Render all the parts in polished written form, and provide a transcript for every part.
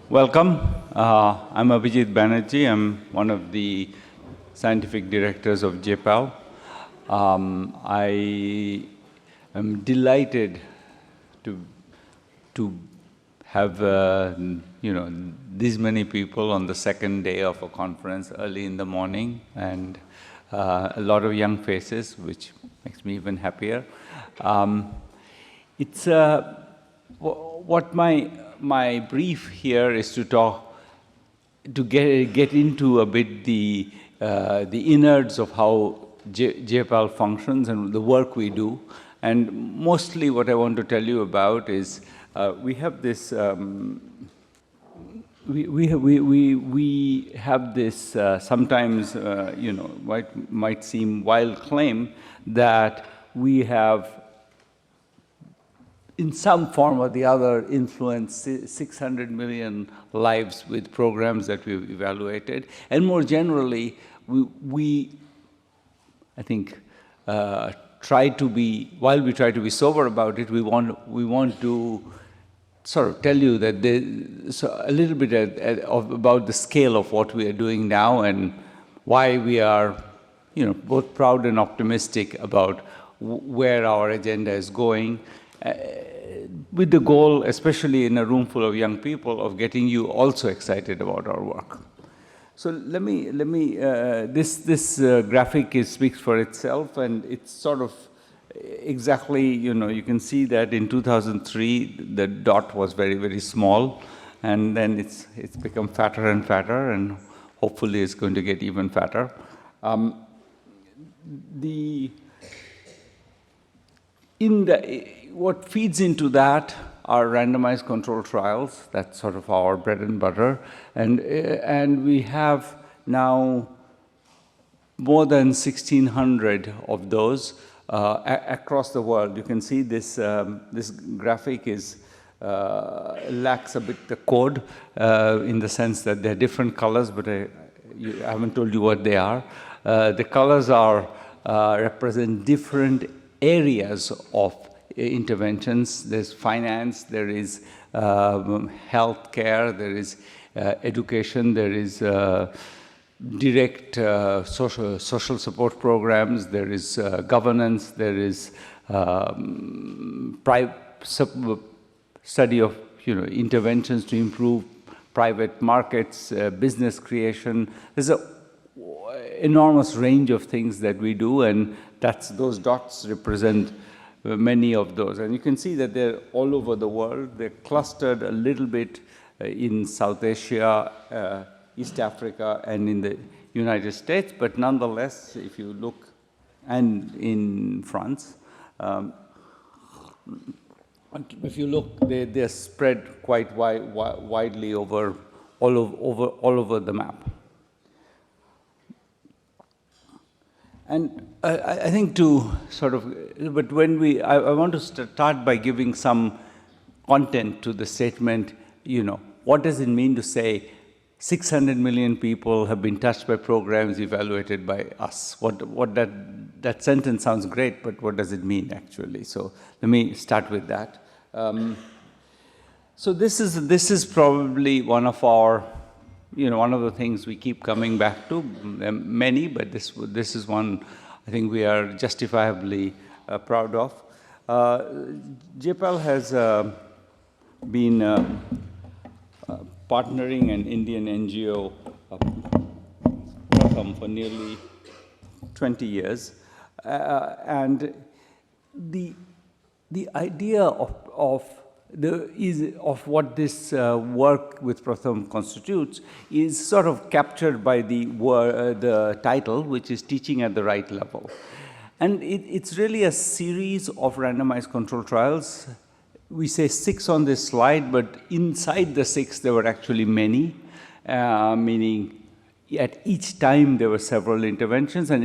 Welcome. I'm Abhijit Banerjee. I'm one of the scientific directors of JPAL. I am delighted to have these many people on the second day of a conference early in the morning, and a lot of young faces, which makes me even happier. What my brief here is to get into a bit the innards of how JPAL functions and the work we do. And mostly what I want to tell you about is we have this we have this sometimes might seem wild claim that we have in some form or the other influenced 600 million lives with programs that we've evaluated. And more generally, we I think, try to be, while we try to be sober about it, we want to sort of tell you that a little bit about the scale of what we are doing now and why we are, both proud and optimistic about where our agenda is going, with the goal, especially in a room full of young people, of getting you also excited about our work. So this graphic speaks for itself, and it's sort of exactly, you can see that in 2003, the dot was very, very small, and then it's become fatter and fatter, and hopefully it's going to get even fatter. What feeds into that are randomized control trials. That's sort of our bread and butter. And we have now more than 1,600 of those across the world. You can see this graphic lacks a bit the code in the sense that they're different colors, but I haven't told you what they are. The colors represent different areas of interventions. There's finance, there is health care, there is education, there is direct social support programs, there is governance, there is study of interventions to improve private markets, business creation. There's an enormous range of things that we do, and those dots represent many of those. And you can see that they're all over the world. They're clustered a little bit in South Asia, East Africa, and in the United States. But nonetheless, if you look, and in France, if you look, they're spread quite widely all over the map. And I think but when I want to start by giving some content to the statement, what does it mean to say 600 million people have been touched by programs evaluated by us? That sentence sounds great, but what does it mean actually? So let me start with that. So this is probably one of our, one of the things we keep coming back to, many, but this is one I think we are justifiably proud of. JPAL has been partnering an Indian NGO for nearly 20 years. And the idea of what this work with Pratham constitutes is sort of captured by the title, which is Teaching at the Right Level. And it's really a series of randomized control trials. We say 6 on this slide, but inside the 6 there were actually many, meaning at each time there were several interventions, and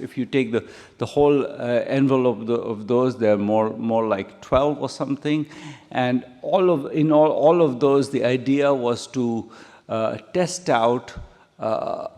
if you take the whole envelope of those, they're more like 12 or something. And in all of those, the idea was to test out a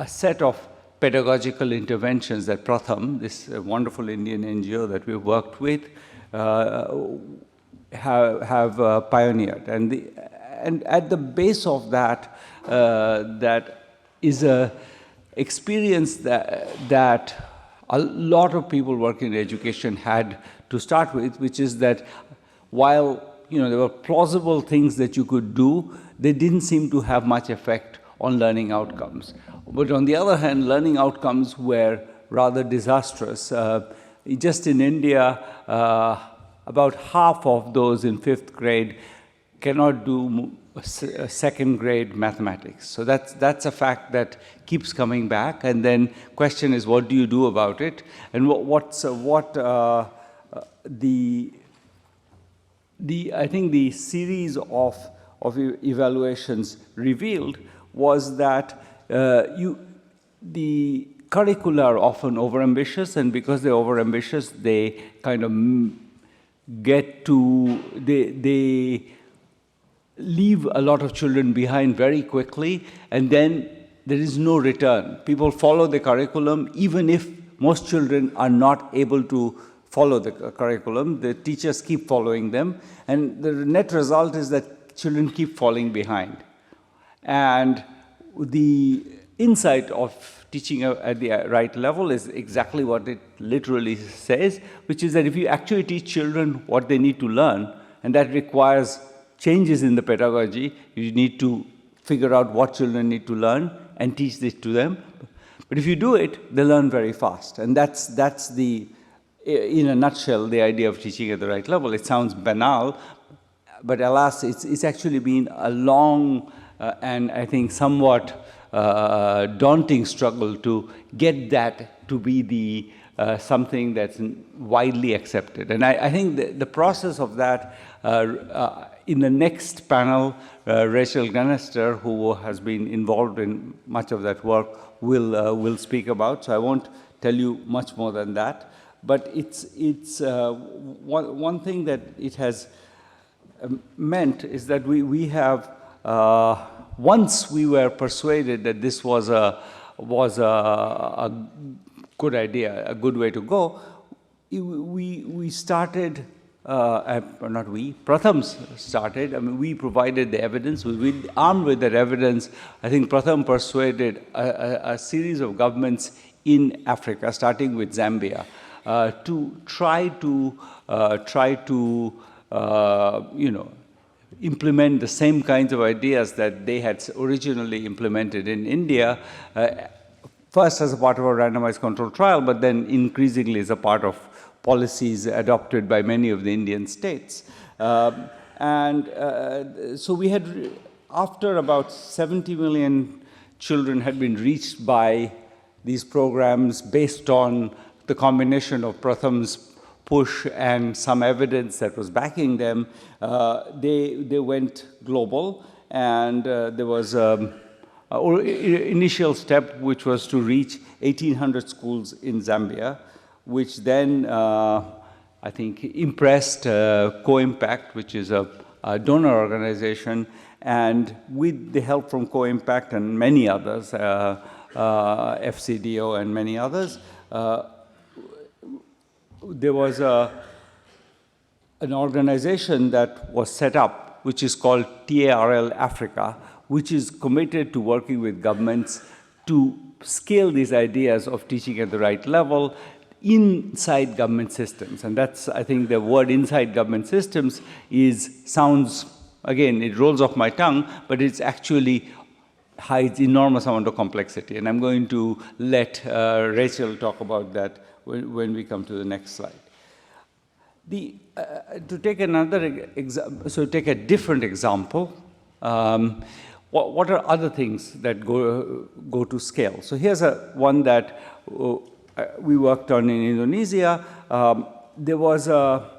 set of pedagogical interventions that Pratham, this wonderful Indian NGO that we've worked with, have pioneered. and at the base of that, that is a experience that a lot of people working in education had to start with, which is that while there were plausible things that you could do, they didn't seem to have much effect on learning outcomes. But on the other hand, learning outcomes were rather disastrous. Just in India, about half of those in 5th grade cannot do second grade mathematics. So that's a fact that keeps coming back. And then question is, what do you do about it? And I think the series of evaluations revealed was that the curricula are often overambitious, and because they're overambitious, they kind of they leave a lot of children behind very quickly, and then there is no return. People follow the curriculum, even if most children are not able to follow the curriculum. The teachers keep following them, and the net result is that children keep falling behind. And the insight of teaching at the right level is exactly what it literally says, which is that if you actually teach children what they need to learn, and that requires changes in the pedagogy, you need to figure out what children need to learn and teach this to them. But if you do it, they learn very fast. And that's the, in a nutshell, the idea of teaching at the right level. It sounds banal, but alas, it's actually been a long and I think somewhat daunting struggle to get that to be the something that's widely accepted. And I think the process of that, in the next panel, Rachel Ganister, who has been involved in much of that work, will speak about. So I won't tell you much more than that. But it's one thing that it has meant is that we have, once we were persuaded that this was a good idea, a good way to go, we started, not we, Pratham started. I mean, we provided the evidence. Armed with that evidence, I think Pratham persuaded a series of governments in Africa, starting with Zambia, to try to implement the same kinds of ideas that they had originally implemented in India, first as a part of a randomized controlled trial, but then increasingly as a part of policies adopted by many of the Indian states. So we had, after about 70 million children had been reached by these programs based on the combination of Pratham's push and some evidence that was backing them, they went global, and there was an initial step which was to reach 1,800 schools in Zambia, which then I think impressed Co-Impact, which is a donor organization, and with the help from Co-Impact and many others, FCDO and many others, there was an organization that was set up, which is called TARL Africa, which is committed to working with governments to scale these ideas of teaching at the right level inside government systems. And that's, I think, the word inside government systems sounds, again, it rolls off my tongue, but it's actually hides enormous amount of complexity. And I'm going to let Rachel talk about that when we come to the next slide. To take another example, so take a different example, what are other things that go to scale? So here's one that we worked on in Indonesia. There was a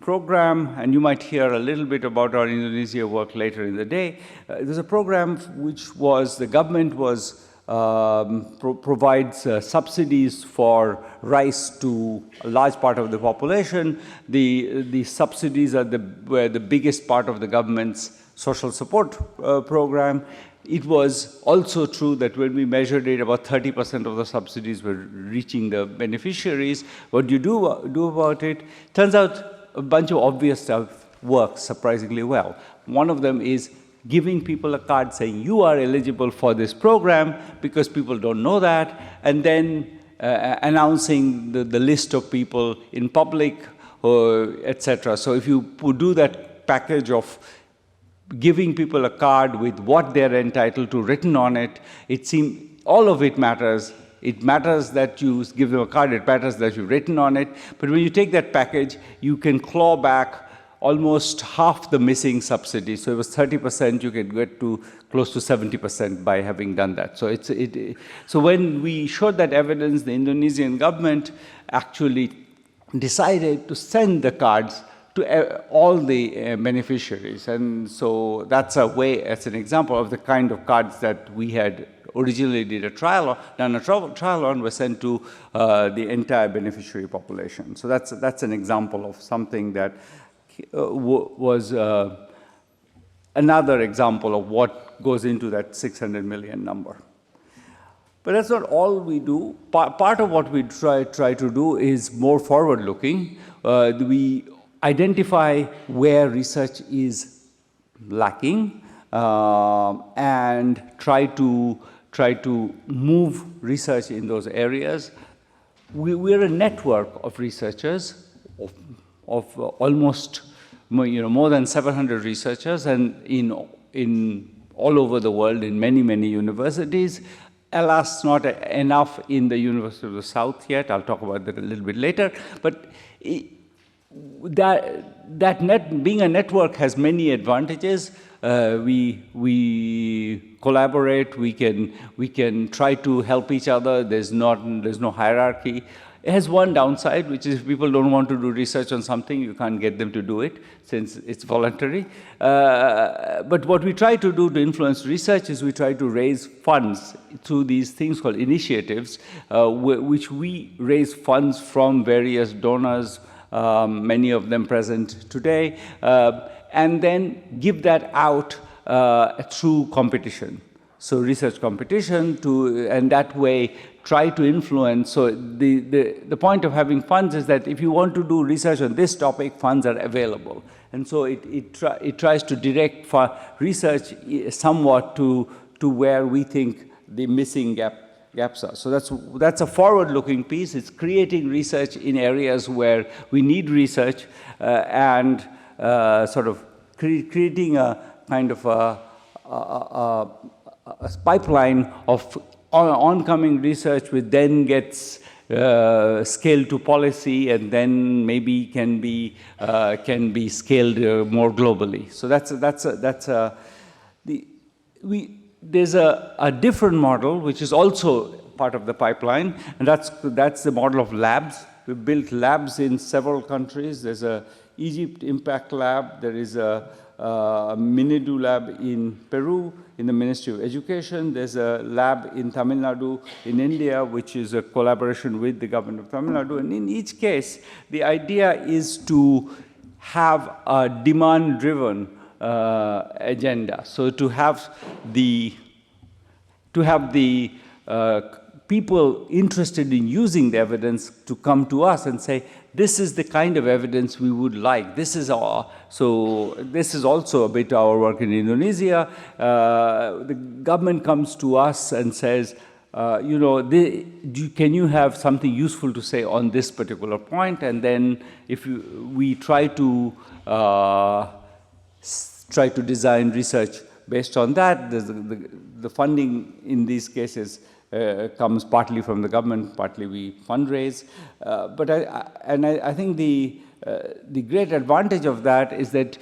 program, and you might hear a little bit about our Indonesia work later in the day. There's a program which was, the government was provides subsidies for rice to a large part of the population. The subsidies were the biggest part of the government's social support program. It was also true that when we measured it, about 30% of the subsidies were reaching the beneficiaries. What do you do about it? Turns out a bunch of obvious stuff works surprisingly well. One of them is giving people a card saying you are eligible for this program, because people don't know that, and then announcing the list of people in public, etc. So if you do that package of giving people a card with what they're entitled to written on it, it seems all of it matters. It matters that you give them a card, it matters that you've written on it, but when you take that package, you can claw back almost half the missing subsidy. So it was 30%, you can get to close to 70% by having done that. So so when we showed that evidence, the Indonesian government actually decided to send the cards to all the beneficiaries. And so that's a way, as an example of the kind of cards that we had originally done a trial on, was sent to the entire beneficiary population. So that's an example of something that was another example of what goes into that 600 million number. But that's not all we do. Part of what we try to do is more forward-looking. We identify where research is lacking and try to move research in those areas. We're a network of researchers, of almost more than 700 researchers, and in all over the world, in many universities. Alas, not enough in the University of the South yet. I'll talk about that a little bit later. But being a network has many advantages. We collaborate. We can try to help each other. There's no hierarchy. It has one downside, which is if people don't want to do research on something, you can't get them to do it since it's voluntary. But what we try to do to influence research is we try to raise funds through these things called initiatives, which we raise funds from various donors, many of them present today, and then give that out through competition. So research competition, and that way try to influence. So the point of having funds is that if you want to do research on this topic, funds are available. And so it tries to direct research somewhat to where we think the missing gaps are. So that's a forward-looking piece. It's creating research in areas where we need research and sort of creating a kind of a pipeline of oncoming research, which then gets scaled to policy, and then maybe can be scaled more globally. So there's a different model which is also part of the pipeline, and that's the model of labs. We've built labs in several countries. There's a Egypt Impact Lab. There is a Minedu Lab in Peru, in the Ministry of Education. There's a lab in Tamil Nadu, in India, which is a collaboration with the government of Tamil Nadu. And in each case, the idea is to have a demand-driven agenda. So to have the people interested in using the evidence to come to us and say, this is the kind of evidence we would like. So this is also a bit our work in Indonesia. The government comes to us and says, can you have something useful to say on this particular point? And then we try to design research based on that. The funding in these cases comes partly from the government, partly we fundraise. But I think the great advantage of that is that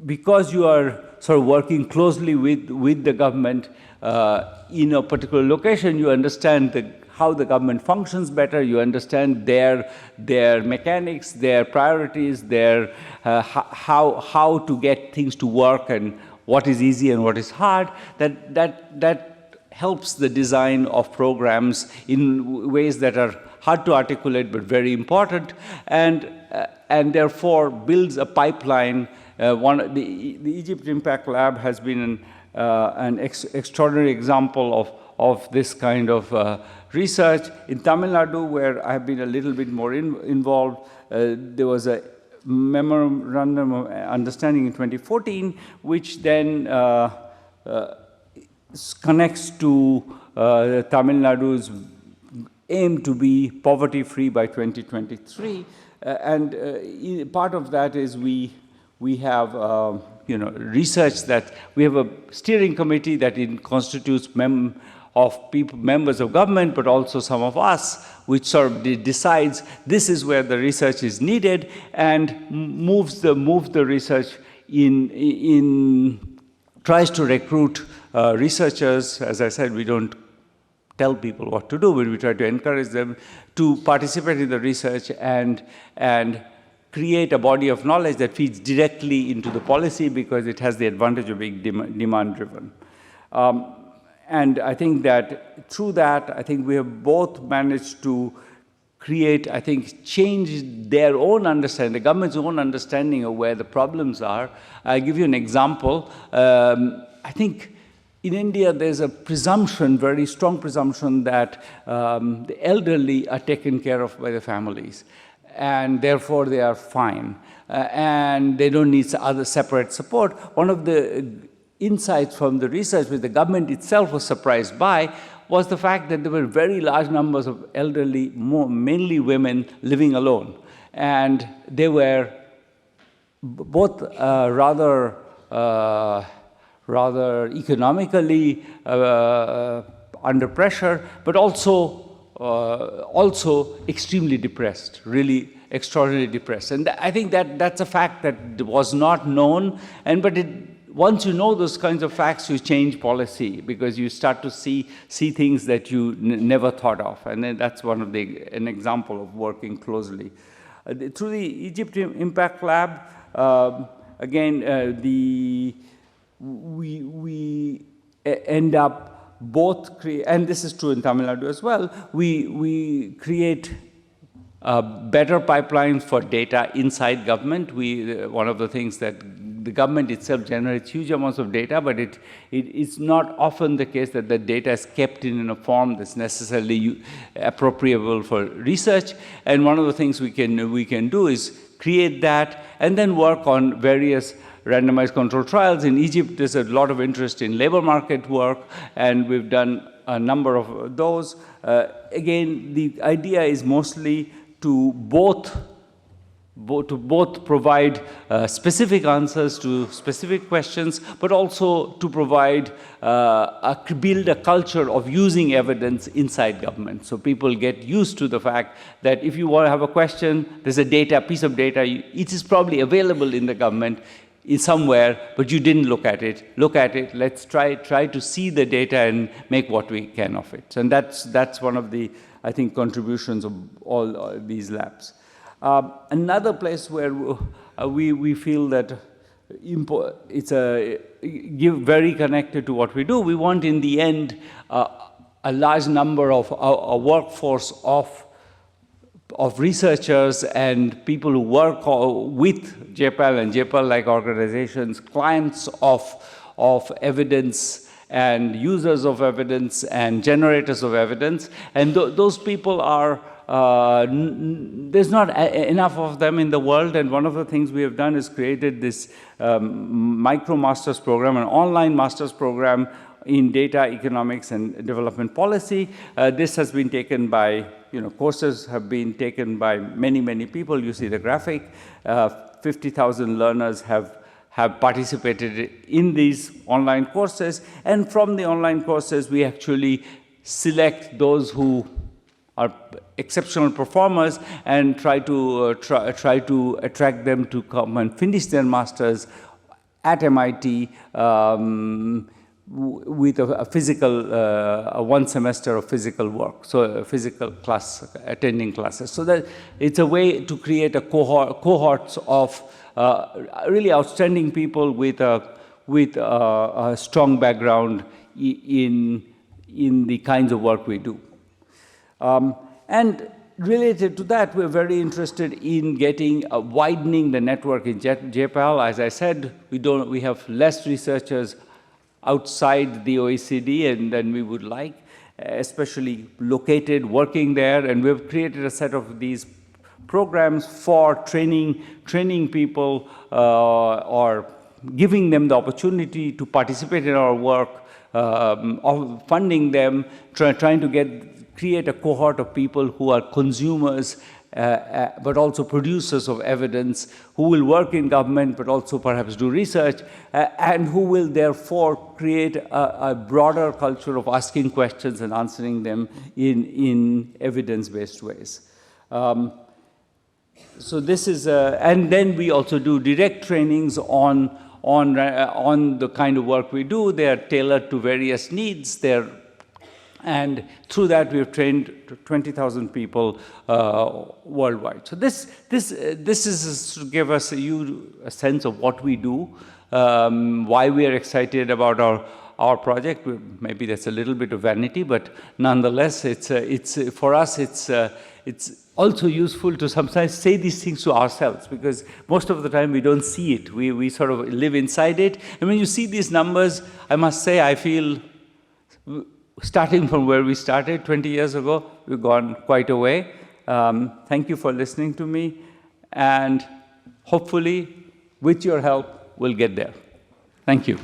because you are sort of working closely with the government in a particular location, you understand how the government functions better. You understand their mechanics, their priorities, their how to get things to work, and what is easy and what is hard. That helps the design of programs in ways that are hard to articulate but very important, and therefore builds a pipeline. The Egypt Impact Lab has been an extraordinary example of this kind of research. In Tamil Nadu, where I have been a little bit more involved, there was a memorandum of understanding in 2014, which then connects to Tamil Nadu's aim to be poverty-free by 2023. Part of that is we have research that we have a steering committee that constitutes members of government, but also some of us, which sort of decides this is where the research is needed and moves the research tries to recruit researchers. As I said, we don't tell people what to do, but we try to encourage them to participate in the research and create a body of knowledge that feeds directly into the policy because it has the advantage of being demand-driven. And I think that through that, I think we have both managed to create, I think, change their own understanding, the government's own understanding of where the problems are. I'll give you an example. I think in India, there's a presumption, very strong presumption, that the elderly are taken care of by the families, and therefore they are fine, and they don't need other separate support. One of the insights from the research, which the government itself was surprised by, was the fact that there were very large numbers of elderly, mainly women, living alone. And they were both rather economically under pressure, but also extremely depressed, really extraordinarily depressed. And I think that's a fact that was not known, once you know those kinds of facts, you change policy because you start to see things that you never thought of. And then that's an example of working closely. Through the Egypt Impact Lab, again, we end up both and this is true in Tamil Nadu as well, we create better pipelines for data inside government. One of the things that the government itself generates huge amounts of data, but it's not often the case that the data is kept in a form that's necessarily appropriable for research. And one of the things we can do is create that and then work on various randomized controlled trials. In Egypt, there's a lot of interest in labor market work, and we've done a number of those. Again, the idea is mostly to both provide specific answers to specific questions, but also to provide, build a culture of using evidence inside government. So people get used to the fact that if you want to have a question, there's a piece of data, it is probably available in the government somewhere, but you didn't look at it. Look at it, let's try to see the data and make what we can of it. And that's one of the, I think, contributions of all these labs. Another place where we feel that it's very connected to what we do. We want, in the end, a large number of a workforce of researchers and people who work with JPAL and JPAL-like organizations, clients of evidence and users of evidence and generators of evidence. And those people are, there's not enough of them in the world, and one of the things we have done is created this micro master's program, an online master's program in data economics and development policy. This has been taken by, courses have been taken by many people. You see the graphic. 50,000 learners have participated in these online courses, and from the online courses, we actually select those who are exceptional performers and try to attract them to come and finish their masters at MIT with a physical, one semester of physical work, so a physical class, attending classes. So that it's a way to create a cohorts of really outstanding people with a strong background in the kinds of work we do. And related to that, we're very interested in widening the network in JPAL. As I said, we have less researchers outside the OECD than we would like, especially located, working there, and we've created a set of these programs for training people or giving them the opportunity to participate in our work, of funding them, trying to create a cohort of people who are consumers but also producers of evidence, who will work in government but also perhaps do research, and who will therefore create a broader culture of asking questions and answering them in evidence-based ways. So this is, and then we also do direct trainings on the kind of work we do. They are tailored to various needs. And through that, we have trained 20,000 people worldwide. So this is to give us a sense of what we do, why we are excited about our project. Maybe that's a little bit of vanity, but nonetheless, for us, it's also useful to sometimes say these things to ourselves, because most of the time we don't see it. We sort of live inside it. And when you see these numbers, I must say I feel, starting from where we started 20 years ago, we've gone quite a way. Thank you for listening to me, and hopefully, with your help, we'll get there. Thank you.